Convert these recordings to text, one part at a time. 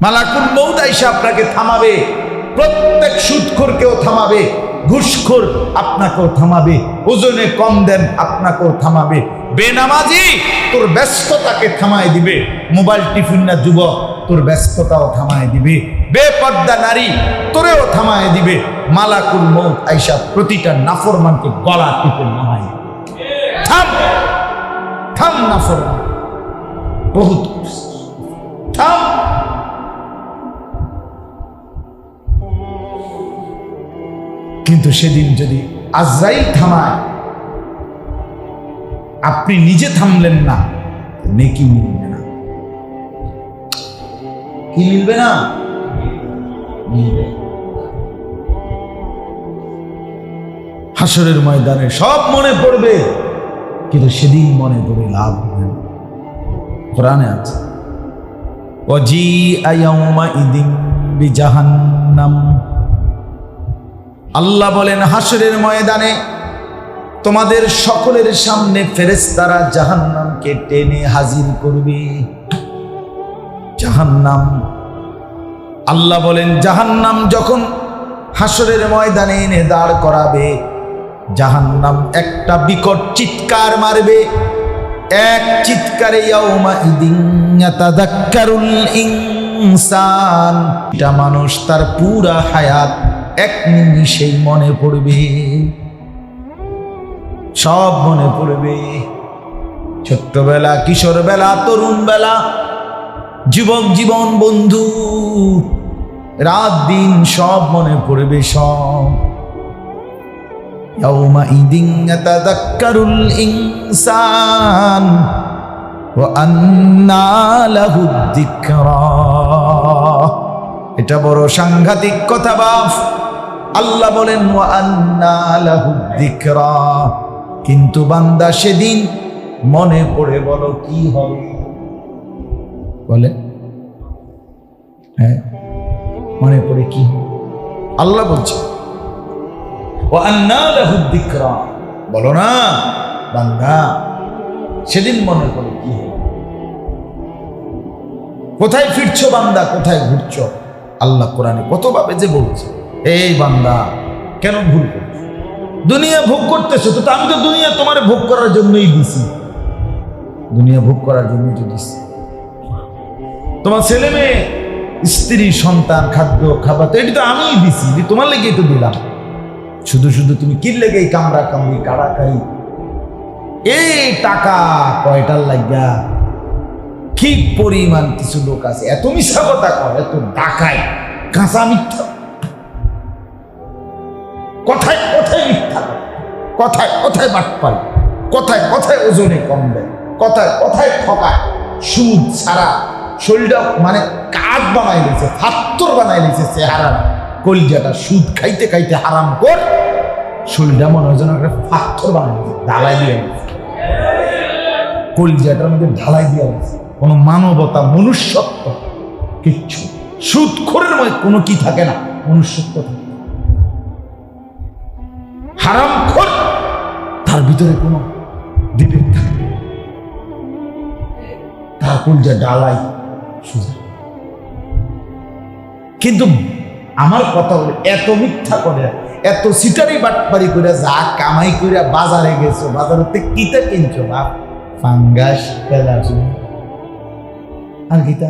মালাকুল মউত আইসা আপনাকে থামাবে, প্রত্যেক সুদখোরকেও থামাবে, ঘুষখোর আপনাকেও থামাবে, ওজনে কম দেন আপনাকেও থামাবে, বেনামাজি তোর ব্যস্ততাকে থামায় দিবে, মোবাইল টিফিন না যুবক তোর ব্যস্ততাও থামায় দিবে, বেপর্দা নারী তোরেও থামায় দিবে। মালাকুল মউত আইসা প্রতিটা নাফরমানকে গলা টিপে নামায় দিবে। থাম থাম নাফরমান, বহুত থাম। কিন্তু সেদিন যদি আজরাইল থামায়, আপনি নিজে থামলেন না, নেকি মিলবে না। কি মিলবে না? মিলবে। হাসরের ময়দানে সব মনে পড়বে, কিন্তু সেদিন মনে পড়ে লাভ হবে না। কোরআনে আছে ওয়াজিআ ইয়াউমাইযিন বিজাহান্নাম। আল্লাহ বলেন হাসরের ময়দানে তোমাদের সকলের সামনে ফেরেশতারা জাহান্নামকে টেনে হাজির করবে। জাহান্নাম, আল্লাহ বলেন জাহান্নাম যখন হাসরের ময়দানে এনে দাঁড় করাবে, জাহান্নাম একটা বিকট চিৎকার মারবে। এক চিৎকারে ইয়াউমাইযিন ইয়াতাযাক্কারুল ইনসান, এটা মানুষ তার পুরা হায়াত এক নিমিষেই মনে পড়বে, সব মনে পড়বে। ছোট্টবেলা, কিশোরবেলা, তরুণ বেলা, যুবক জীবন, বন্ধু, রাত দিন সব মনে পড়বে, সব। ইয়াউমাইযিন ইয়াতাযাক্কারুল ইনসান ওয়া আন্না লাহুদ যিকরা। এটা বড় সাংঘাতিক কথা বাপ। আল্লাহ বলেন ওয়া আন্না লাহুদ যিকরা, কিন্তু বান্দা সেদিন মনে পড়ে বলো কি হবে? বলে হ্যাঁ, মনে পড়ে কি হবে? আল্লাহ বলছে ওয়া আন্না লাহুদ যিকরা, বলো না বান্দা সেদিন মনে পড়ে কি হবে? কোথায় ফিরছো বান্দা, কোথায় ঘুরছো? আল্লাহ কোরআনে কতভাবে যে বলছে, এই বান্দা কেন ভুল করছো? দুনিয়া ভোগ করতেছো তো, আমি তো দুনিয়া তোমার ভোগ করার জন্যই দিছি, দুনিয়া ভোগ করার জন্যই তো দিছি। তোমার ছেলে মেয়ে, স্ত্রী, সন্তান, খাদ্য, খাবার তো এটি তো আমিই দিছি, তোমার লেগেই তো দিলাম। শুধু শুধু তুমি কি লেগেই কামড়া কামড়ি, কাড়াকাড়ি, এই টাকা কয়টার লাগা? কি পরিমাণ কিছু লোক আছে এত মিথ্যা কথা কয়, এত ডাকায়, কাঁচা মিথ্যা, কথায় কথায় মিথ্যা, কথায় কথায় বাটপাড়ি, কথায় কথায় ওজনে কম দেয়, কথায় কথায় ঠকায়, সুদ ছাড়া শরীরটা মানে কাঠ বানাই দিয়েছে, ফাত্তর বানাই দিয়েছে চেহারা, কলিজাটা সুদ খাইতে খাইতে হারাম কর, শরীরটা মনে হয় যেন একটা ফাত্তর বানাই দিয়েছে, ঢালাই দিয়ে দিয়েছে, কলিজাটার মধ্যে ঢালাই দিয়ে দিয়েছে। কোনো মানবতা, মনুষ্যত্ব কিচ্ছু, সুদখোরের মধ্যে কোনো কি থাকে না, মনুষ্যত্ব থাকে। হারামখোর, তার ভিতরে কোনো বিবেক থাকে না, তার কলিজা ডালাই সোজা। কিন্তু আমার কথা বলে এত মিথ্যা করে, এত সিটারি বাটপারি করে, যা কামাই করে বাজারে গেছো, বাজারেতে কিতা কিনছো বাপ? ফাঙ্গাস, পেলাজু, আর গীতা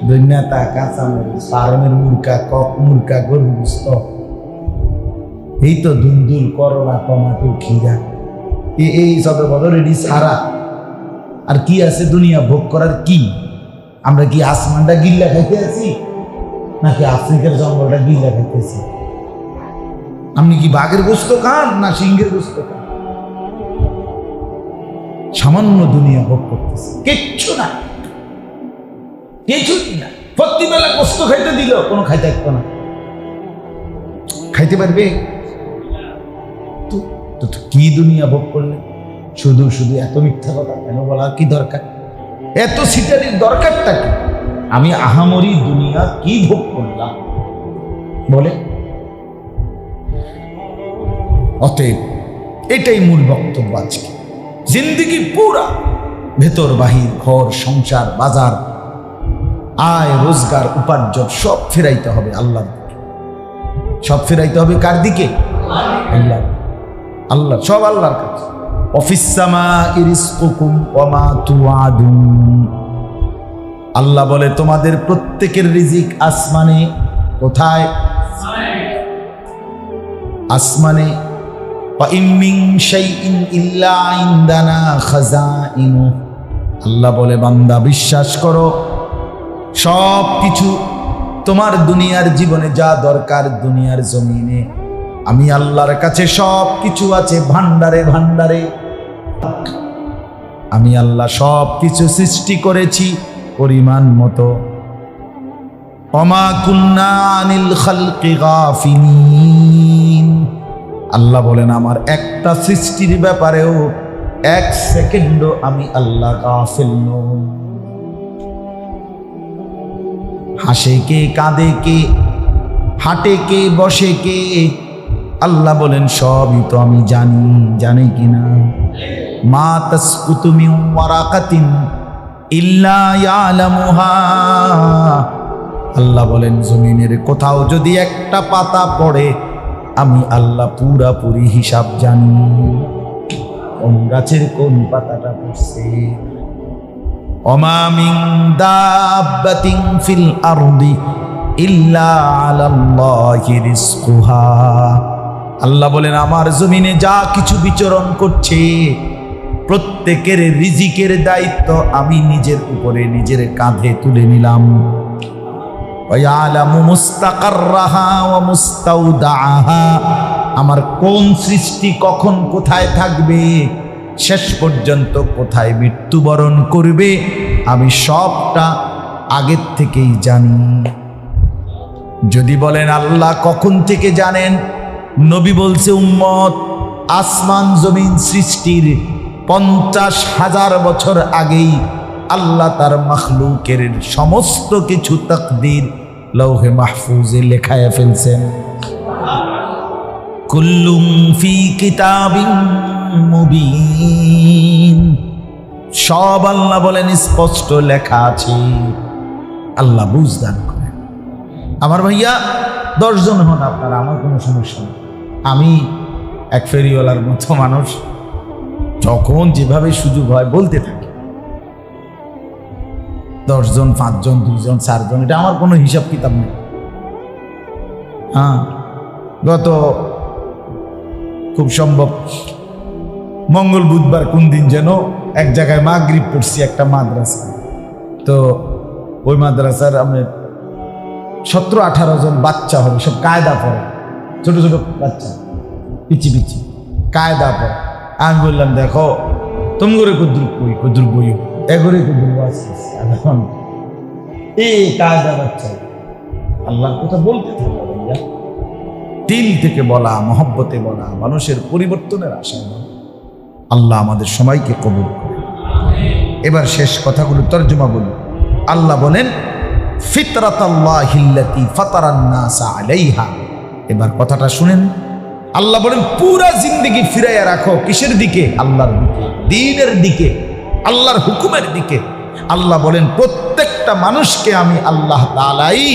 দৈন্যতা, কাঁচামরিচ, ফার্মের মুরগা, কক মুরগা, গরু গুস্ত, এই তো দুন্দুল, করলা, টমাটো, খিরা, এই সদর বদর এটি সারা। আর কি আছে দুনিয়া ভোগ করার? কি আমরা কি আসমানটা গিল্লা খাইতে আছি, নাকি আফ্রিকার জঙ্গলটা গিল্লা খাইতেছি? আপনি কি বাঘের গোস্ত খান না সিংহের গোস্ত খান? সামান্য দুনিয়া ভোগ করতেছে, কিচ্ছু না, কিছুই না। প্রতিবেলা গোস্ত খাইতে দিল, কোনো খাইতে পারতো না, খাইতে পারবে তো? কি দুনিয়া ভোগ করলে? শুধু শুধু এত মিথ্যা কথা কেন বলার কি দরকার? এত সিটারির দরকারটা কি? আমি আহামরি দুনিয়া কি ভোগ করলাম বলে? অতএব এটাই মূল বক্তব্য আজকে। জিন্দিগি পুরা ভেতর বাহির, ঘর, সংসার, বাজার, আয় রোজগার উপার্জন সব ফেরাইতে হবে আল্লাহর দিকে। সব ফেরাইতে হবে কার দিকে? আল্লাহ। আল্লাহ, সব আল্লাহর কাছে। অফিস সামাই রিজকুকুম ওয়া মা তুআদুন। আল্লাহ বলে তোমাদের প্রত্যেকের রিজিক আসমানে। কোথায়? আসমানে। ওয়া ইন মিন শাইইন ইল্লা ইনদানা খাযাইনু। আল্লাহ বলে বান্দা বিশ্বাস করো, সব কিছু তোমার দুনিয়ার জীবনে যা দরকার দুনিয়ার জমিনে আমি আল্লাহর কাছে সব কিছু আছে ভান্ডারে ভান্ডারে। আমি আল্লাহ সব কিছু সৃষ্টি করেছি পরিমাণ মতো। ওমা কুন্না আনিল খালকি গাফিলিন। আল্লাহ বলেন আমার একটা সৃষ্টির ব্যাপারেও এক সেকেন্ডও আমি আল্লাহ গাফিল নই। হাসে কে, কাঁদে কে, হাঁটে কে, বসে কে, আল্লাহ বলেন সবই তো আমি জানি। জানে কিনা? মা তাসকুতু মিন ওয়ারাকাতিন ইল্লা ইয়ালামুহা। আল্লাহ বলেন জমিনের কোথাও যদি একটা পাতা পড়ে আমি আল্লাহ পুরাপুরি হিসাব জানি। কোন গাছের কোন পাতাটা পড়ছে। ওমা মিন দাব্বাতিন ফিল আরদি ইল্লা আলাল্লাহি রিজকুহা। আল্লাহ বলেন আমার জমিনে যা কিছু বিচরণ করছে প্রত্যেকের রিজিকের দায়িত্ব আমি নিজের উপরে নিজের কাঁধে তুলে নিলাম। ওয়া ইয়ালামু মুস্তাকাররাহা ওয়া মুস্তাউদাআহা। আমার কোন সৃষ্টি কখন কোথায় থাকবে, শেষ পর্যন্ত কোথায় মৃত্যুবরণ করবে আমি সবটা আগের থেকেই জানি। যদি বলেন আল্লাহ কখন থেকে জানেন, নবী বলছে উম্মত আসমান জমিন সৃষ্টির 50,000 বছর আগেই আল্লাহ তার মাখলুকের সমস্ত কিছু তাকদীর লৌহে মাহফুজে লেখায় ফেলছেন। কুল্লুম ফি কিতাবিন মুবিন। সব আল্লাহ বলেন স্পষ্ট লেখা আছে। আল্লাহ বুঝদান করেন। আমার ভাইয়া 10 জন হন আপনারা, আমার কোনো সমস্যা নেই। আমি এক ফেরিওয়ালার মতো মানুষ, যখন যেভাবে সুযোগ হয় বলতে থাকি। 10 জন, 5 জন, 2 জন, 4 জন, এটা আমার কোনো হিসাব কিতাব নেই। হ্যাঁ, গত খুব সম্ভব মঙ্গল বুধবার কোন দিন যেন এক জায়গায় মাগরিব পড়ছি একটা মাদ্রাসা। তো ওই মাদ্রাসার আমি 17-18 জন বাচ্চা হবে, সব কায়দা পড়ে, ছোট ছোট বাচ্চা, পিচি পিচি কায়দা পড়ে। আমি বললাম দেখো তুমি করে কুদ্রুপ বই এগরে কুদ্রুপ এখন এই কায়দা বাচ্চা আল্লাহর কথা বলতে থাকবে ভাইয়া, দিল থেকে বলা, মহব্বতে বলা, মানুষের পরিবর্তনের আশায় বলা। আল্লাহ আমাদের সবাইকে কবুল করে। এবার শেষ কথাগুলো তর্জমা বলি। আল্লাহ বলেন ফিতরাতাল্লাহিল্লাতী ফাতারান নাসা আলাইহা। এবার কথাটা শুনেন। আল্লাহ বলেন পুরা জিন্দেগি ফিরাইয়া রাখো কিসের দিকে? আল্লাহর দিকে, দ্বীনের দিকে, আল্লাহর হুকুমের দিকে। আল্লাহ বলেন প্রত্যেকটা মানুষকে আমি আল্লাহ তাআলাই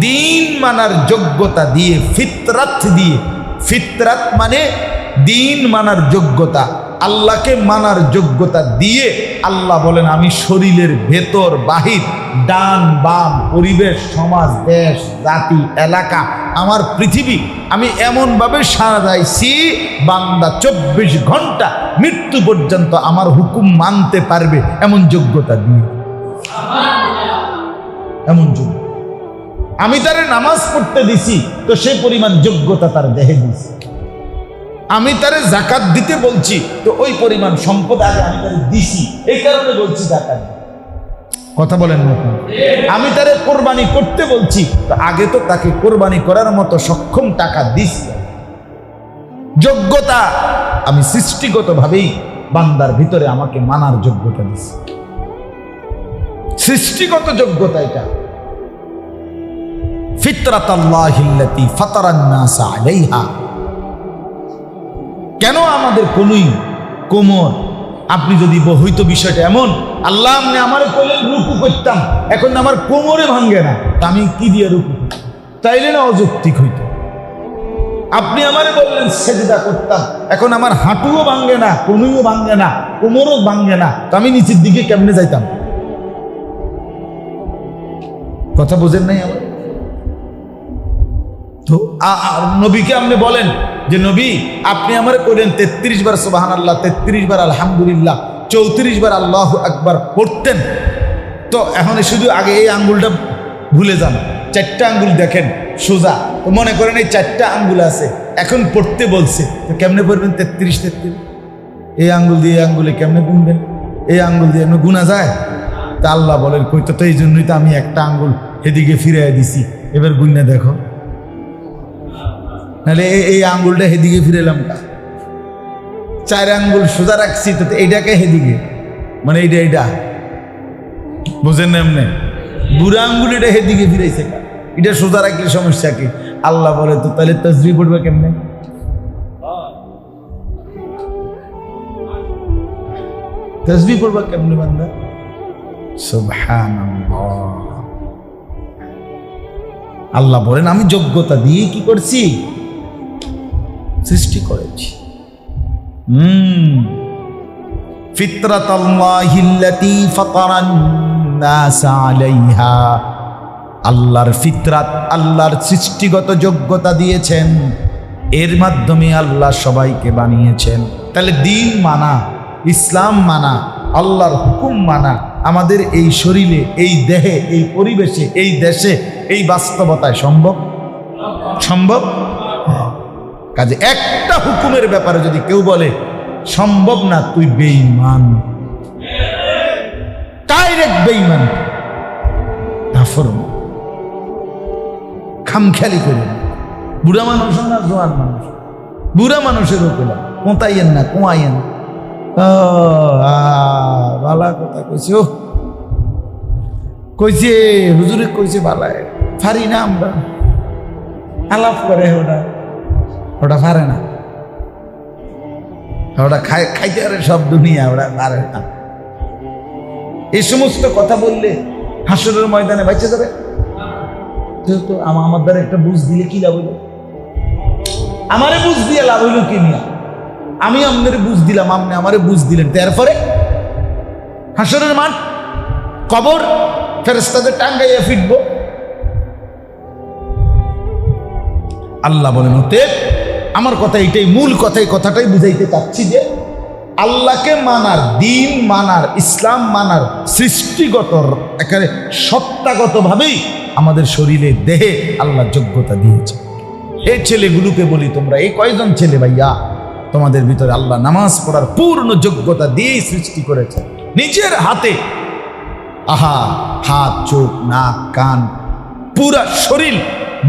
দ্বীন মানার যোগ্যতা দিয়ে, ফিতরাত দিয়ে, ফিতরাত মানে দ্বীন মানার যোগ্যতা, আল্লাহকে মানার যোগ্যতা দিয়ে আল্লাহ বলেন আমি শরীরের ভেতর বাহির, ডান বাম, পরিবেশ, সমাজ, দেশ, জাতি, এলাকা, আমার পৃথিবী আমি এমনভাবে সাজাইছি বান্দা 24 ঘন্টা মৃত্যু পর্যন্ত আমার হুকুম মানতে পারবে এমন যোগ্যতা দিয়ে। এমন যোগ্য আমি তারে নামাজ পড়তে দিছি তো সেই পরিমাণ যোগ্যতা তার দেহে দিছি। আমি তারে যাকাত দিতে বলছি তো ওই পরিমাণ সম্পদ আগে আমি তারে দিছি, এই কারণে বলছি যাকাত। কথা বলেন না? আমি তারে কোরবানি করতে বলছি তো আগে তো তাকে কোরবানি করার মতো সক্ষম টাকা দিছি। যোগ্যতা আমি সৃষ্টিগতভাবেই বান্দার ভিতরে আমাকে মানার যোগ্যতা দিছি, সৃষ্টিগত যোগ্যতা এটা। ফিতরাতাল্লাহিল্লাতী ফাতারান নাসা আলাইহা। কেন আমাদের কনুই, কোমর, আপনি যদি হইতো বিষয়টা এমন, আল্লাহ আপনি আমার কইলেন রুকু করতাম, এখন আমার কোমরে ভাঙ্গে না, তা আমি কি দিয়ে রুকু করতাম? তাইলে না অযৌক্তিক হইতো। আপনি আমারে বললেন সেজদা করতাম, এখন আমার হাঁটুও ভাঙ্গে না, কনুইও ভাঙ্গে না, কোমরও ভাঙ্গে না, তো আমি নিচের দিকে কেমনে যাইতাম? কথা বোঝেন নাই আমার? তো নবীকে আপনি বলেন যে নবী আপনি আমারে কইলেন 33 বার সুবহানাল্লাহ, 33 বার আলহামদুলিল্লাহ, 34 বার আল্লাহু আকবার পড়তেন, তো এখন শুধু আগে এই আঙ্গুলটা ভুলে যান, 4টা আঙ্গুল দেখেন সোজা, তো মনে করেন এই 4টা আঙ্গুল আছে, এখন পড়তে বলছে, তো কেমনে পড়বেন 33? এই আঙ্গুল দিয়ে এই আঙ্গুলে কেমনে গুনবেন? এই আঙ্গুল দিয়ে এমনি গুনা যায়? তা আল্লাহ বলেন কইতো, তো এই জন্যই তো আমি একটা আঙ্গুল এদিকে ফিরাই দিছি, এবার গুণে দেখো, নাহলে এই আঙ্গুলটা হেদিকে ফিরেলাম কা? 4 আঙ্গুল সোজা রাখছি, তো এইটাকে হেদিকে, মানে এইটা বুঝেন না? এমনি বুড়া আঙ্গুল এটা হেদিকে ফিরাইছে কা? এটা সোজা রাখলে সমস্যা কি? আল্লাহ বলে তো তাহলে তাসবিহ পড়বে কেমনে? তাসবিহ পড়বে কেমনে বান্দা? সুবহানাল্লাহ। আল্লাহ বলেন আমি যোগ্যতা দিয়ে কি করছি? সৃষ্টি করেছি। ফিতরাতাল্লাহিল্লাতী ফাতারান নাস আলাইহা, আল্লাহর ফিতরাত, আল্লাহর সৃষ্টিগত যোগ্যতা দিয়েছেন, এর মাধ্যমে আল্লাহ সবাইকে বানিয়েছেন। তাহলে দিন মানা, ইসলাম মানা, আল্লাহর হুকুম মানা আমাদের এই শরীরে, এই দেহে, এই পরিবেশে, এই দেশে, এই বাস্তবতায় সম্ভব? সম্ভব? কাজে একটা হুকুমের ব্যাপারে যদি কেউ বলে সম্ভব না, তুই বেঈমান, ডাইরেক্ট বেঈমান, নাফরমান, খামখেয়ালি করে। বুড়া মানুষ না জোয়ান মানুষ, বুড়া মানুষেরও পেলাম কোঁতাইয়েন না, কোয়াইয়েন। বালা কথা কইছে, ও কইছে হুজুরে কইছে বালায়, পারি না আমরা, আলাপ করে ওটা পারে না, ওটা খাইতে পারে সব দুনিয়া, ওরা পারে না। এই সমস্ত কথা বললে হাসরের ময়দানে বাইচে যাবে। যেহেতু আমার দ্বারা একটা বুঝ দিলে কি লাভ হইল? আমারে বুঝ দিয়ে লাভ হইল কি নিয়ে? আমি আপনারে বুঝ দিলাম, আপনি আমারে বুঝ দিলেন, তারপরে হাসরের মাঠ, কবর, ফেরেশতাদের টাঙ্গাইয়া ফিরব। আল্লাহ বলেন অতএব আমার কথা এইটাই, মূল কথাই, কথাটাই বুঝাইতে চাচ্ছি যে আল্লাহকে মানার, দিন মানার, ইসলাম মানার সৃষ্টিগত একেবারে সত্তাগতভাবেই আমাদের শরীরে, দেহে আল্লাহ যোগ্যতা দিয়েছে। এই ছেলেগুলোকে বলি, তোমরা এই কয়জন ছেলে ভাইয়া, তোমাদের ভিতরে আল্লাহ নামাজ পড়ার পূর্ণ যোগ্যতা দিয়েই সৃষ্টি করেছে নিজের হাতে। আহা, হাত, চোখ, নাক, কান, পুরা শরীর,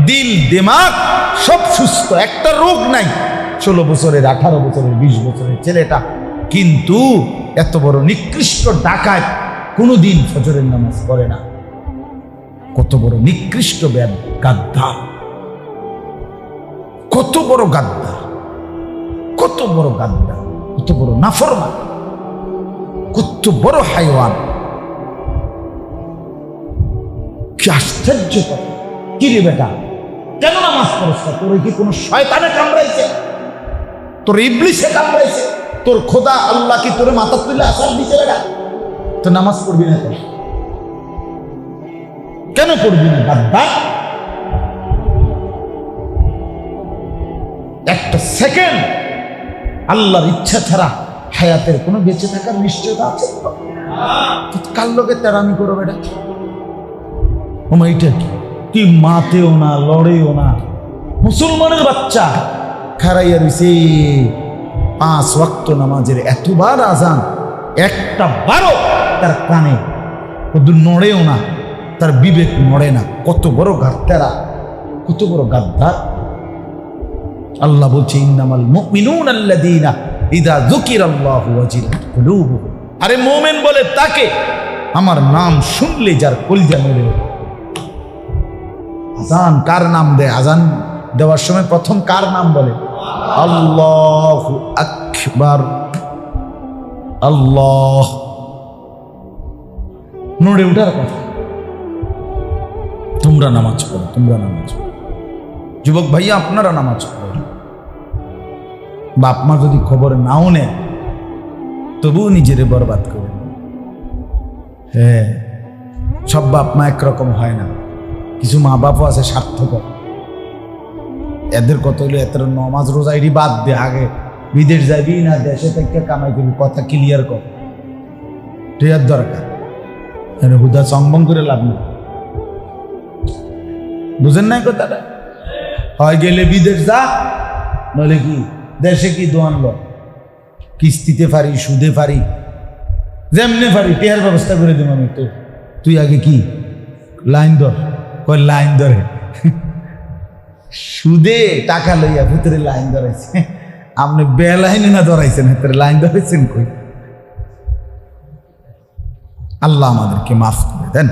দিল, দিমাগ সব সুস্থ, একটা রোগ নাই। 16 বছরের, 18 বছরের, 20 বছরের ছেলেটা, কিন্তু এত বড় নিকৃষ্ট ডাকাত কোনোদিন ফজরের নামাজ পড়ে না। কত বড় নিকৃষ্ট গাদ্দার, কত বড় গাদ্দার, কত বড় গাদ্দার, কত বড় নাফরমান, কত বড় হাইওয়ান। কি আশ্চর্য কথা! কি রে বেটা, কেন নামাজ পড়ছ? তোর কি কোনো শয়তানে কামড়াইছে? তোর ইবলিসে কামড়াইছে? তোর খোদা আল্লাহ কি তোর মাথা তুলে আসার দিছে? বেটা তো নামাজ পড়বি না কেন? পড়বি না গাদ্দার? একটা সেকেন্ড আল্লাহর ইচ্ছা ছাড়া হায়াতের কোনো বেঁচে থাকার নিশ্চয়তা আছে? কার লোকে তেরামি করো বেটা? ওমা এইটা কি মাতেও না, লড়েও না, মুসলমানের বাচ্চা খারাইয়া রইছে 5 ওয়াক্ত নামাজের এতবার আজান, একটা বারো তার কানে, কদূর নড়েও না, তার বিবেক নড়ে না। কত বড় গাদ্দারা, কত বড় গাদ্দার! আল্লাহ বলছে ইন্নামাল মুমিনুনা আল্লাযীনা ইযা যুকিরাল্লাহু ওয়াজিলাত কুলুবুহুম। আরে মুমিন বলে তাকে আমার নাম শুনলে যার কলিজা নড়ে। আজান কার নাম দেয়? আজান দেওয়ার সময় প্রথম কার নাম বলে? আল্লাহু আকবার। আল্লাহ নড়ে উঠার কথা। তোমরা নামাজ পড়ো, তোমরা নামাজ পড়ো। যুবক ভাইয়া আপনারা নামাজ পড়ো। বাপ মা যদি খবর নাও নেয় তবুও নিজেরে বরবাদ করে। হ্যাঁ, সব বাপ মা একরকম হয় না। কিছু মা বাপও আছে স্বার্থপর। এদের কত হইলো এত নমাজ রোজা এটি বাদ দে, আগে বিদেশ যাবি না দেশে থেকে কামাই করবি, কথা ক্লিয়ার কর। টিয়ার দরকার, হুদা চম্বন করে লাভ নেই। বুঝেন নাই কথাটা? হয় গেলে বিদেশ যা, নইলে কি দেশে কি দোয়ান ল, কিস্তিতে পারি, সুদে পারি, যেমনে পারি টিয়ার ব্যবস্থা করে দেব আমি। তো তুই আগে কি লাইন ধর, কয় লাইন ধরে সুদে টাকা লইয়া ভিতরে লাইন ধরাইছে। আপনি বেলাইনে না ধরাইছেন, ভিতরে লাইন ধরাইছেন কই? আল্লাহ আমাদেরকে মাফ করে দেন।